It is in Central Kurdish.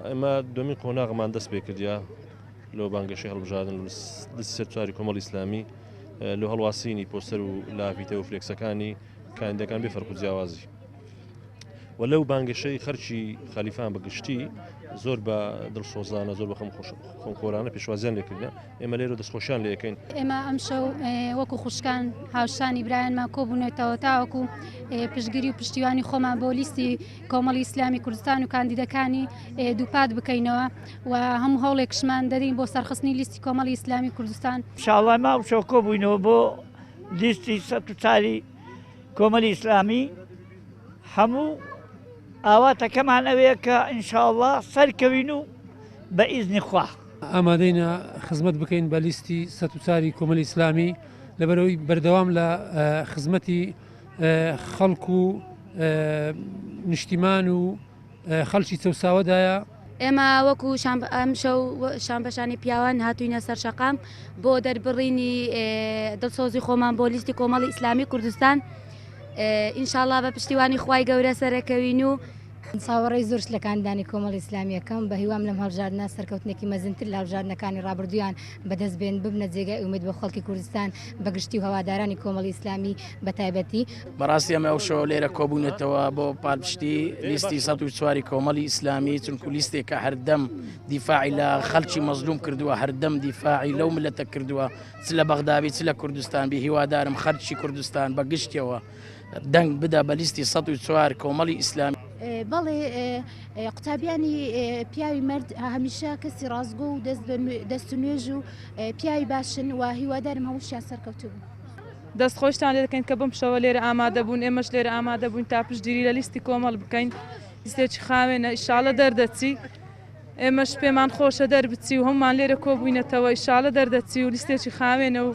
ئێمە دومین قۆناغمان دەست پێ کردیا لەو بانگەشەی هەڵبژاردن دەستی سەرچاری کۆمەڵی ئیسلامی لە هەڵواسینی پۆستەر و لافیتە و فلێکسەکانی کاندیدەکان بێ فەرق و جیاوازی و لەو بانگەشەی خەرچی خەلیفان بەگشتی زۆر بە دڵسۆزانە زۆر بە خۆمخۆرانە پێشوازیان لێکردن ئێمە لێرە دەستخۆشیان لێ یەکەین. ئێمە ئەم شەو وەکو خوشکان هاوشانی برایانمان کۆبوونێتەوە تاوەکو پشتگیری و پشتیوانی خۆمان بۆ لیستی کۆمەڵی ئیسلامی کوردستان و کاندیدەکانی دووپات بکەینەوە و هەموو هەوڵێکشمان دەدەین بۆ سەرخستنی لیستی کۆمەڵی ئیسلامی کوردستان. ئینشاڵڵا ماو شەو کۆبووینەوە بۆ لیستی سەرچاری کۆمەڵی ئیسلامی هەموو ئاواتەکەمان ئەوەیە کە ئینشاءڵڵا سەرکەوین و بە ئیزنی خوا ئامادەینە خزمەت بکەین بە لیستی سەرچاری کۆمەڵی ئیسلامی لەبەرەوەی بەردەوام لە خزمەتی خەڵک و نیشتیمان و خەڵکی چەساوەدایە. ئێمە وەکو ئەم شەو شانبەشانی پیاوان هاتوینە سەر شەقام بۆ دەربڕینی دڵسۆزی خۆمان بۆ لیستی کۆمەڵی ئیسلامی کوردستان. ئینشاءڵڵا بە پشتیوانی خوای گەورە سەرەکەوین و چاوەڕێی زۆرش لە کاندانی کۆمەڵی ئیسلامیەکەم بە هیوام لەم هەڵبژاردنە سەرکەوتنێکی مەزنتر لە هەڵبژاردنەکانی ڕابردویان بەدەست بێن ببنە جێگای ئومید بە خەڵکی کوردستان بەگشتی و هەوادارانی کۆمەڵی ئیسلامی بەتایبەتی. بەڕاستی ئەمە ئەو شەوە لێرە کۆبوونێتەوە بۆ پاڵپشتی لیستی 104 کۆمەڵی ئیسلامی چونکو لیستێکە هەردەم دیفاعی لە خەڵکی مەزلوم کردووە هەردەم دیفاعی لەو ملەتە کردووە چ لە بەغدابی چ لە کوردستان بی هیوادارم خەرکی کوردستان بەگشتیەوە دەنگ بدا بە لیستی 104 کۆمەڵی ئیسلامی. بەڵێ قوتابیانی پیاوی مرد هەمیشە کەسی ڕازگۆ و دەست و نوێژ و پیاوی باشن و هیوادارم هەمووشیان سەرکەوتوو بوو. دەستخۆشتان لێ دەکەین کە بم شەوە لێرە ئامادە بوون ئێمەش لێرە ئامادە بووین تا پشتگیری لە لیستی کۆمەڵ بکەین لیستێکی خاوێنە ئیشاڵە دەردەچی ئێمەش پێمان خۆشە دەربچی و هەمومان لێرە کۆبووینەتەوە ئیشاڵە دەردەچی و لیستێکی خاوێنە و